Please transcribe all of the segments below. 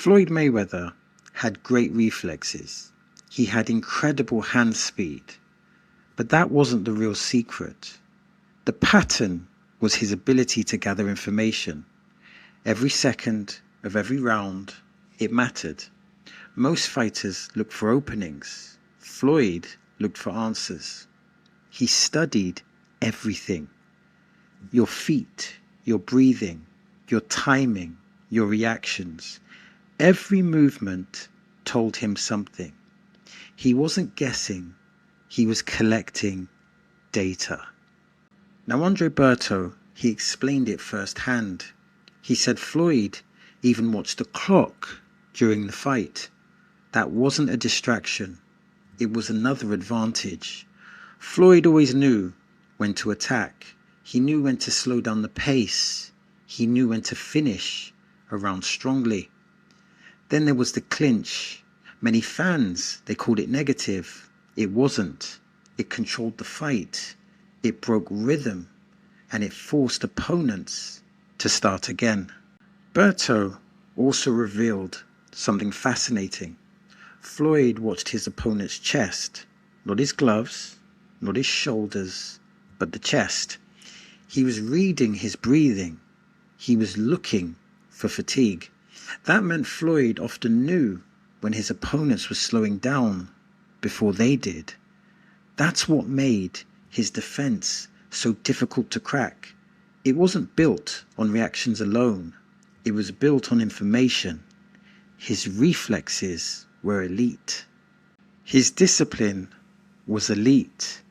Floyd Mayweather had great reflexes. He had incredible hand speed. But that wasn't the real secret. The pattern was his ability to gather information. Every second of every round, it mattered. Most fighters looked for openings. Floyd looked for answers. He studied everything. Your feet, your breathing, your timing, your reactions. Every movement told him something. He wasn't guessing, he was collecting data. Now Andre Berto, he explained it firsthand. He said Floyd even watched the clock during the fight. That wasn't a distraction, it was another advantage. Floyd always knew when to attack. He knew when to slow down the pace. He knew when to finish a round strongly. Then there was the clinch. Many fans, they called it negative. It wasn't. It controlled the fight. It broke rhythm. And it forced opponents to start again. Berto also revealed something fascinating. Floyd watched his opponent's chest, not his gloves, not his shoulders, but the chest. He was reading his breathing. He was looking for fatigue. That meant Floyd often knew when his opponents were slowing down before they did. That's what made his defense so difficult to crack. It wasn't built on reactions alone. It was built on information. His reflexes were elite. His discipline was elite,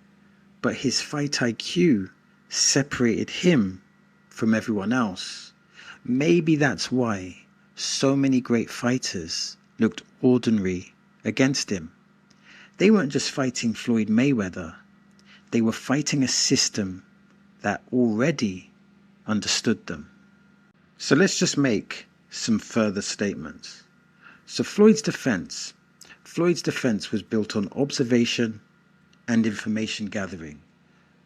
but his fight IQ separated him from everyone else. Maybe that's why so many great fighters looked ordinary against him. They weren't just fighting Floyd Mayweather. They were fighting a system that already understood them. So let's just make some further statements. So Floyd's defense was built on observation and information gathering,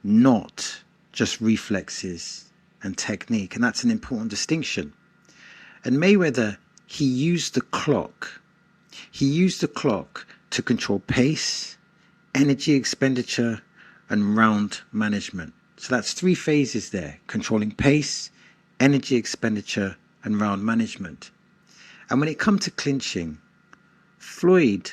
not just reflexes and technique. And that's an important distinction. And Mayweather, he used the clock. He used the clock to control pace, energy expenditure, and round management. So that's three phases there: controlling pace, energy expenditure, and round management. And when it comes to clinching, Floyd,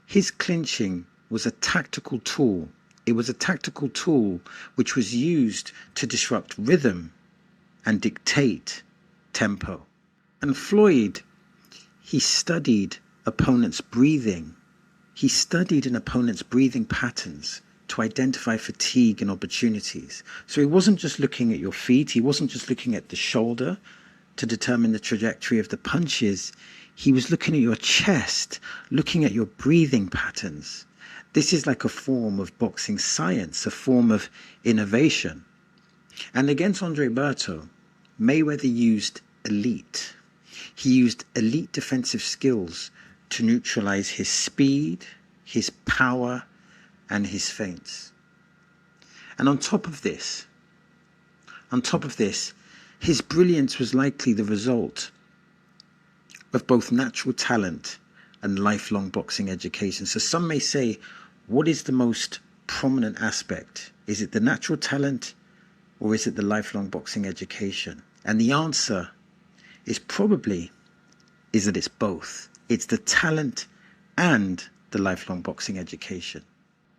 his clinching was a tactical tool. It was a tactical tool which was used to disrupt rhythm and dictate tempo. And Floyd, he studied opponents' breathing. He studied an opponent's breathing patterns to identify fatigue and opportunities. So he wasn't just looking at your feet. He wasn't just looking at the shoulder to determine the trajectory of the punches. He was looking at your chest, looking at your breathing patterns. This is like a form of boxing science, a form of innovation. And against Andre Berto, Mayweather used elite. He used elite defensive skills to neutralize his speed, his power, and his feints. And on top of this, his brilliance was likely the result of both natural talent and lifelong boxing education. So some may say, what is the most prominent aspect? Is it the natural talent or is it the lifelong boxing education? And the answer is probably that it's both. It's the talent and the lifelong boxing education.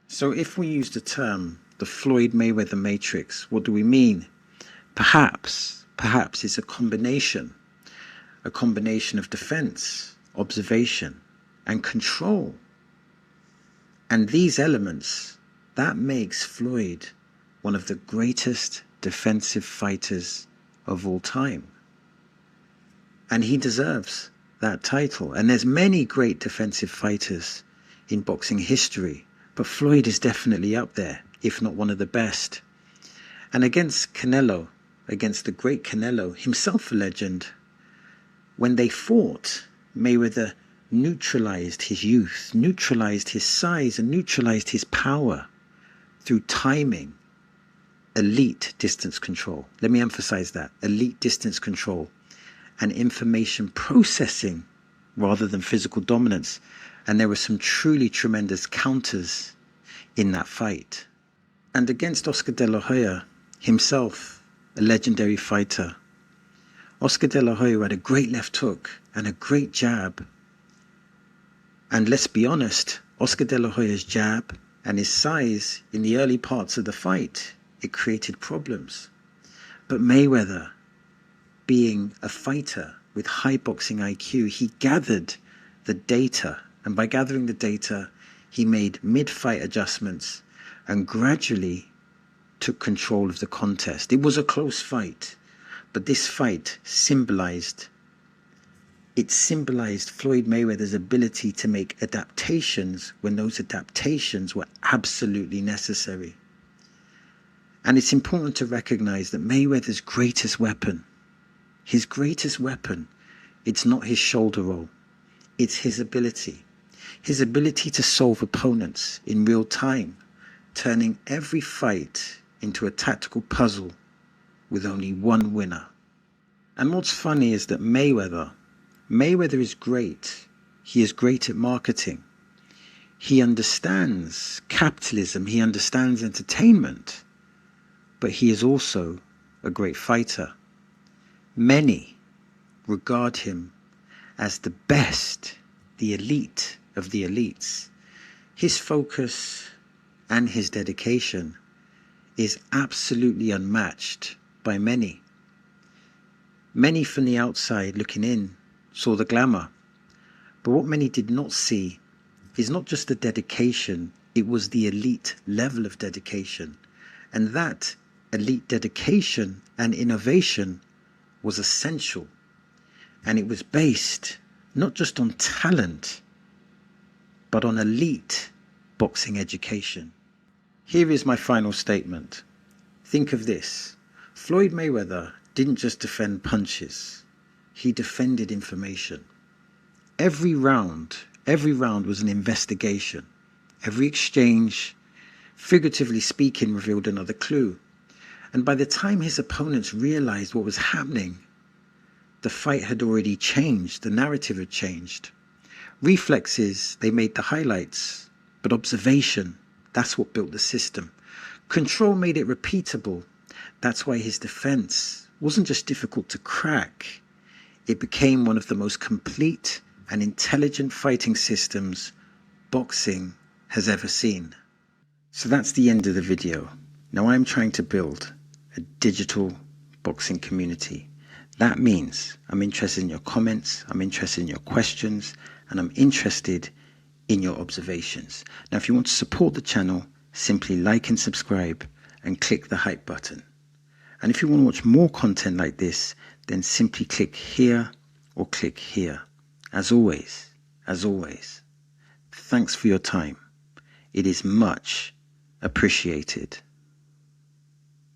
So if we use the term the Floyd Mayweather Matrix, what do we mean? Perhaps it's a combination of defense, observation, and control. And these elements, that makes Floyd one of the greatest defensive fighters of all time. And he deserves that title. And there's many great defensive fighters in boxing history, but Floyd is definitely up there, if not one of the best. And against Canelo, against the great Canelo, himself a legend, when they fought, Mayweather neutralized his youth, neutralized his size, and neutralized his power through timing, elite distance control. Let me emphasize that, elite distance control, and information processing rather than physical dominance. And there were some truly tremendous counters in that fight. And against Oscar De La Hoya, himself a legendary fighter, Oscar De La Hoya had a great left hook and a great jab. And let's be honest, Oscar De La Hoya's jab and his size in the early parts of the fight, it created problems. But Mayweather, being a fighter with high boxing IQ, he gathered the data. And by gathering the data, he made mid-fight adjustments and gradually took control of the contest. It was a close fight, but this fight symbolized Floyd Mayweather's ability to make adaptations when those adaptations were absolutely necessary. And it's important to recognize that Mayweather's greatest weapon, it's not his shoulder roll, it's his ability to solve opponents in real time, turning every fight into a tactical puzzle with only one winner. And what's funny is that Mayweather is great. He is great at marketing. He understands capitalism. He understands entertainment. But he is also a great fighter. Many regard him as the best, the elite of the elites. His focus and his dedication is absolutely unmatched by many. Many from the outside looking in saw the glamour. But what many did not see is not just the dedication, it was the elite level of dedication. And that elite dedication and innovation was essential. And it was based not just on talent, but on elite boxing education. Here is my final statement. Think of this. Floyd Mayweather didn't just defend punches. He defended information. Every round was an investigation. Every exchange, figuratively speaking, revealed another clue. And by the time his opponents realized what was happening, the fight had already changed. The narrative had changed. Reflexes, they made the highlights, but observation, that's what built the system. Control made it repeatable. That's why his defense wasn't just difficult to crack. It became one of the most complete and intelligent fighting systems boxing has ever seen. So that's the end of the video. Now I'm trying to build a digital boxing community. That means I'm interested in your comments, I'm interested in your questions, and I'm interested in your observations. Now, if you want to support the channel, simply like and subscribe and click the hype button. And if you want to watch more content like this, then simply click here or click here. As always, thanks for your time. It is much appreciated.